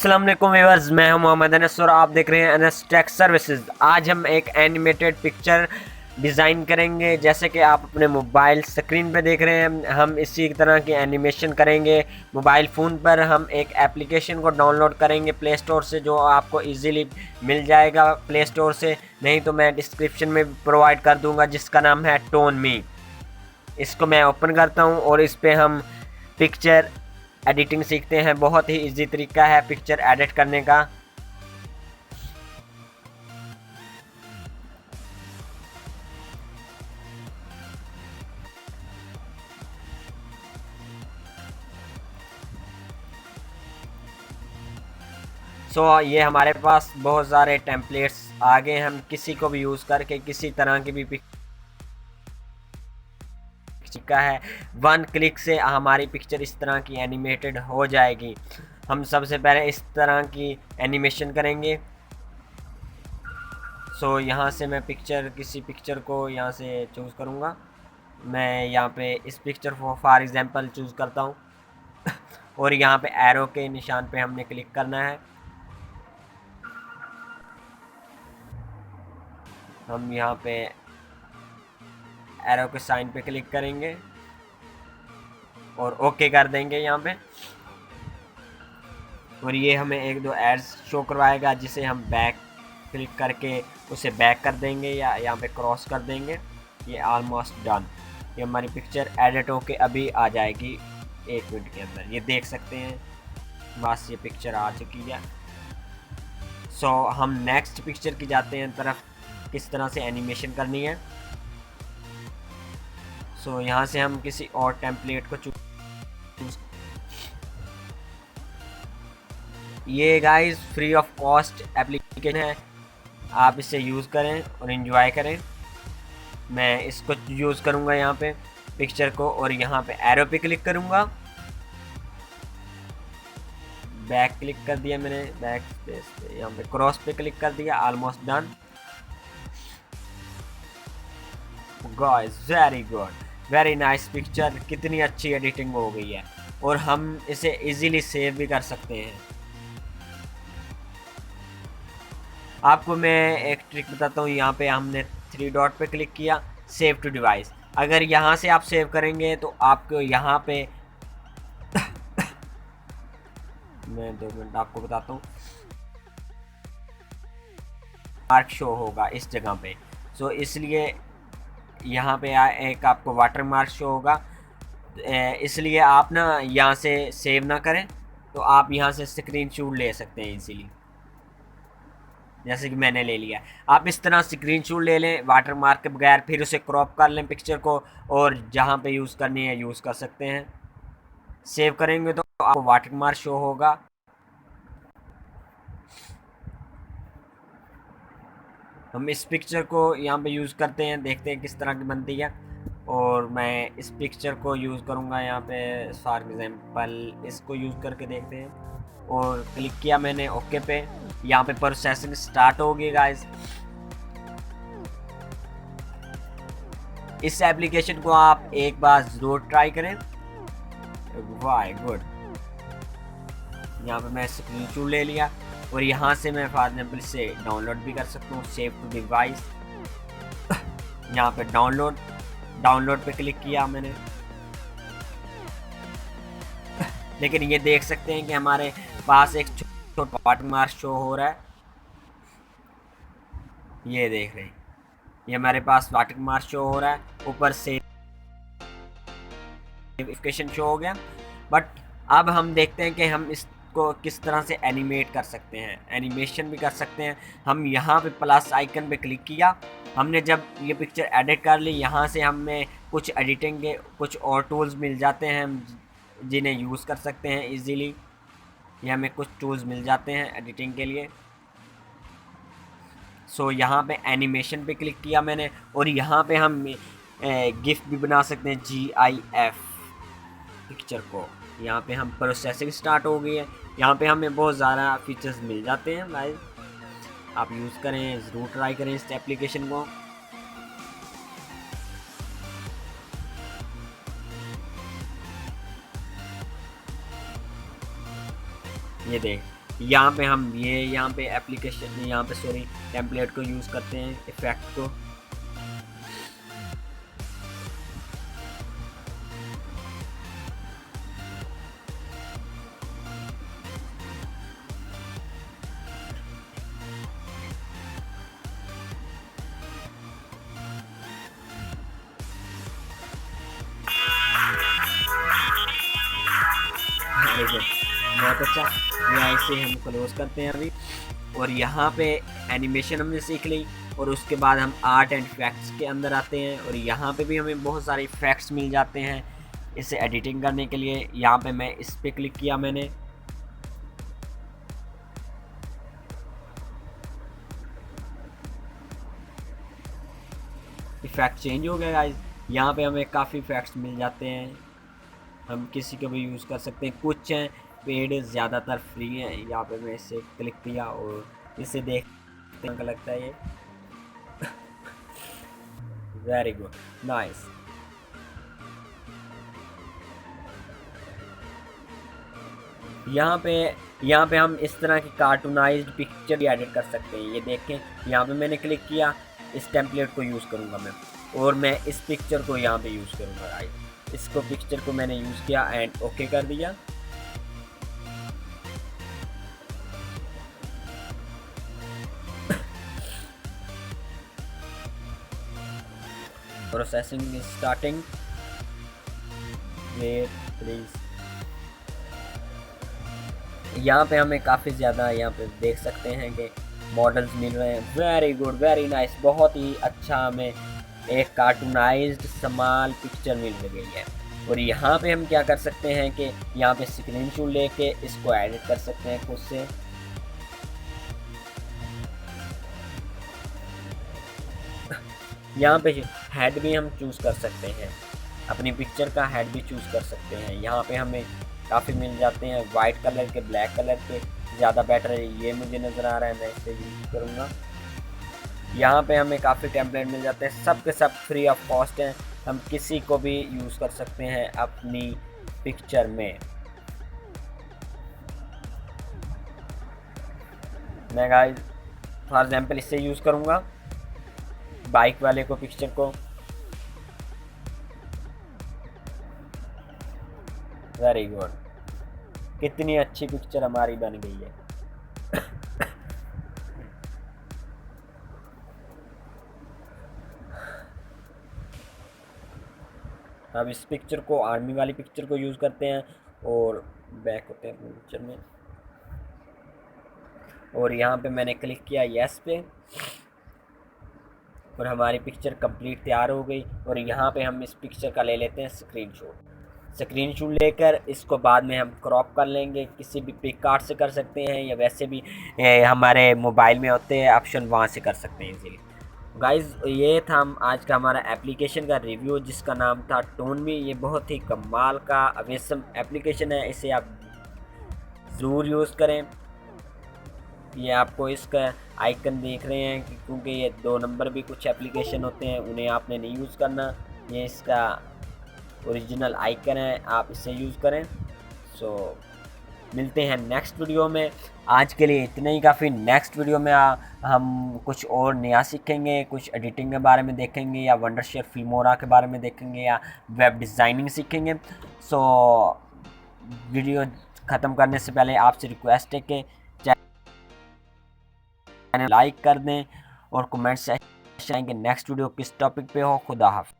अस्सलाम वालेकुम व्यूअर्स, मैं हूं मोहम्मद अनस और आप देख रहे हैं अनस टेक सर्विसेज। आज हम एक एनिमेटेड पिक्चर डिज़ाइन करेंगे। जैसे कि आप अपने मोबाइल स्क्रीन पे देख रहे हैं, हम इसी तरह की एनिमेशन करेंगे। मोबाइल फ़ोन पर हम एक एप्लीकेशन को डाउनलोड करेंगे प्ले स्टोर से, जो आपको इजीली मिल जाएगा प्ले स्टोर से, नहीं तो मैं डिस्क्रिप्शन में प्रोवाइड कर दूंगा, जिसका नाम है टोन मी। इसको मैं ओपन करता हूं और इस पे हम पिक्चर एडिटिंग सीखते हैं। बहुत ही इजी तरीका है पिक्चर एडिट करने का। ये हमारे पास बहुत सारे टेम्पलेट्स आ गए। हम किसी को भी यूज़ करके किसी तरह की भी पिक्चर का है, वन क्लिक से हमारी पिक्चर इस तरह की एनिमेटेड हो जाएगी। हम सबसे पहले इस तरह की एनिमेशन करेंगे। यहाँ से मैं किसी पिक्चर को यहाँ से चूज़ करूँगा। मैं यहाँ पे इस पिक्चर को फॉर एग्जांपल चूज़ करता हूँ और यहाँ पे एरो के निशान पे हमने क्लिक करना है। हम यहाँ पे एरो के साइन पे क्लिक करेंगे और ओके कर देंगे यहाँ पे। और ये हमें एक दो एड्स शो करवाएगा, जिसे हम बैक क्लिक करके उसे बैक कर देंगे या यहाँ पे क्रॉस कर देंगे। ये ऑलमोस्ट डन। ये हमारी पिक्चर एडिट होके अभी आ जाएगी 1 मिनट के अंदर। ये देख सकते हैं, बस ये पिक्चर आ चुकी है। हम नेक्स्ट पिक्चर की जाते हैं तरफ, किस तरह से एनिमेशन करनी है। यहाँ से हम किसी और टेम्पलेट को चूज। ये guys free of cost application है, आप इसे यूज़ करें और एंजॉय करें। मैं इसको यूज़ करूँगा यहाँ पे पिक्चर को, और यहाँ पे एरो पे क्लिक करूँगा। बैक क्लिक कर दिया मैंने, बैक स्पेस पे यहाँ पे क्रॉस पे क्लिक कर दिया। Almost done guys, very good, very nice picture. कितनी अच्छी एडिटिंग हो गई है, और हम इसे इजीली सेव भी कर सकते हैं। आपको मैं एक ट्रिक बताता हूँ। यहाँ पे हमने 3 डॉट पे क्लिक किया, सेव टू डिवाइस। अगर यहाँ से आप सेव करेंगे तो आपको यहाँ पे मैं 2 मिनट आपको बताता हूँ, मार्क शो होगा इस जगह पे। इसलिए यहाँ पे एक आपको वाटर मार्क शो होगा। इसलिए आप ना यहाँ से सेव ना करें, तो आप यहाँ से स्क्रीनशॉट ले सकते हैं इजीली, जैसे कि मैंने ले लिया। आप इस तरह स्क्रीनशॉट ले लें वाटर मार्क के बगैर, फिर उसे क्रॉप कर लें पिक्चर को, और जहाँ पे यूज़ करनी है यूज़ कर सकते हैं। सेव करेंगे तो आपको वाटर मार्क शो होगा। हम इस पिक्चर को यहाँ पे यूज़ करते हैं, देखते हैं किस तरह की बनती है। और मैं इस पिक्चर को यूज़ करूँगा यहाँ पे, फॉर एग्जांपल इसको यूज़ करके देखते हैं। और क्लिक किया मैंने ओके पे। यहाँ पे प्रोसेसिंग स्टार्ट होगी गाइस। इस एप्लीकेशन को आप एक बार ज़रूर ट्राई करें। वाह गुड। यहाँ पे मैं स्क्रीनशॉट ले लिया, और यहाँ से मैं फॉर एग्जांपल इसे डाउनलोड भी कर सकता हूँ। सेव टू डिवाइस, यहाँ पे डाउनलोड पे क्लिक किया मैंने। लेकिन ये देख सकते हैं कि हमारे पास एक छोटा वाटरमार्क शो हो रहा है। ये देख रहे हैं, ये हमारे पास वाटरमार्क शो हो रहा है। ऊपर से नोटिफिकेशन शो हो गया। बट अब हम देखते हैं कि हम इसको किस तरह से एनिमेट कर सकते हैं। एनिमेशन भी कर सकते हैं। हम यहाँ पे प्लस आइकन पे क्लिक किया, हमने जब ये पिक्चर एडिट कर ली, यहाँ से हमें कुछ एडिटिंग के कुछ और टूल्स मिल जाते हैं, जिन्हें यूज़ कर सकते हैं इजीली। ये हमें कुछ टूल्स मिल जाते हैं एडिटिंग के लिए। यहाँ पे एनिमेशन पे क्लिक किया मैंने, और यहाँ पे हम गिफ भी बना सकते हैं, GIF पिक्चर को। यहाँ पे हम प्रोसेसिंग स्टार्ट हो गई है। यहाँ पे हमें बहुत ज़्यादा फीचर्स मिल जाते हैं गाइस, आप यूज़ करें, ज़रूर ट्राई करें इस एप्लीकेशन को। ये देख, यहाँ पे हम यहाँ पे एप्लीकेशन यहाँ पे सॉरी टेम्पलेट को यूज़ करते हैं इफेक्ट को। देखिए बहुत अच्छा, यहाँ इसे हम क्लोज करते हैं अभी। और यहाँ पे एनिमेशन हमने सीख ली और उसके बाद हम आर्ट एंड इफेक्ट्स के अंदर आते हैं और यहाँ पे भी हमें बहुत सारे इफेक्ट्स मिल जाते हैं इसे एडिटिंग करने के लिए। यहाँ पे मैं इस पे क्लिक किया मैंने, इफेक्ट चेंज हो गया गाइस। यहाँ पे हमें काफ़ी इफेक्ट्स मिल जाते हैं, हम किसी को भी यूज़ कर सकते हैं। कुछ हैं पेड, ज़्यादातर फ्री हैं। यहाँ पे मैं इसे क्लिक किया और इसे देखते हैं लगता है ये वेरी गुड, नाइस। यहाँ पे हम इस तरह की कार्टूनाइज्ड पिक्चर भी एडिट कर सकते हैं। ये देखें, यहाँ पे मैंने क्लिक किया, इस टेम्पलेट को यूज़ करूँगा मैं और मैं इस पिक्चर को यहाँ पे यूज़ करूँगा राइट। इसको पिक्चर को मैंने यूज़ किया एंड ओके कर दिया। Processing is starting, wait please. यहाँ पे हमें काफ़ी ज़्यादा यहाँ पे देख सकते हैं कि मॉडल्स मिल रहे हैं। वेरी गुड, वेरी नाइस, बहुत ही अच्छा हमें एक कार्टूनाइज्ड स्मॉल पिक्चर मिल गई है। और यहाँ पे हम क्या कर सकते हैं कि यहाँ पे स्क्रीनशॉट लेके इसको एडिट कर सकते हैं खुद से। यहाँ पे हेड भी हम चूज़ कर सकते हैं, अपनी पिक्चर का हेड भी चूज़ कर सकते हैं। यहाँ पे हमें काफ़ी मिल जाते हैं, वाइट कलर के, ब्लैक कलर के, ज़्यादा बेटर है ये मुझे नज़र आ रहा है, मैं इसे यूज़ करूँगा। यहाँ पे हमें काफ़ी टेम्पलेट मिल जाते हैं, सब के सब फ्री ऑफ कॉस्ट हैं, हम किसी को भी यूज़ कर सकते हैं अपनी पिक्चर में। मैं गाइस फॉर एग्जांपल इससे यूज़ करूँगा बाइक वाले को, पिक्चर को। वेरी गुड, कितनी अच्छी पिक्चर हमारी बन गई है। अब इस पिक्चर को, आर्मी वाली पिक्चर को यूज़ करते हैं और बैक होते हैं अपनी पिक्चर में। और यहाँ पे मैंने क्लिक किया यस पे और हमारी पिक्चर कंप्लीट तैयार हो गई। और यहाँ पे हम इस पिक्चर का ले लेते हैं स्क्रीनशॉट लेकर इसको बाद में हम क्रॉप कर लेंगे, किसी भी पिक कार्ड से कर सकते हैं या वैसे भी हमारे मोबाइल में होते हैं ऑप्शन, वहाँ से कर सकते हैं इजीली। गाइज़ ये था आज का हमारा एप्लीकेशन का रिव्यू जिसका नाम था टोनमी। ये बहुत ही कमाल का अवेसम एप्लीकेशन है, इसे आप ज़रूर यूज़ करें। ये आपको इसका आइकन देख रहे हैं क्योंकि ये 2 नंबर भी कुछ एप्लीकेशन होते हैं, उन्हें आपने नहीं यूज़ करना। ये इसका ओरिजिनल आइकन है, आप इसे यूज़ करें। सो मिलते हैं नेक्स्ट वीडियो में, आज के लिए इतना ही काफ़ी। नेक्स्ट वीडियो में हम कुछ और नया सीखेंगे, कुछ एडिटिंग के बारे में देखेंगे या वंडरशेयर फिल्मोरा के बारे में देखेंगे या वेब डिज़ाइनिंग सीखेंगे। सो वीडियो ख़त्म करने से पहले आपसे रिक्वेस्ट है कि चैनल लाइक कर दें और कमेंट सेक्शन कि नेक्स्ट वीडियो किस टॉपिक पे हो। खुदा हाफ़िज़।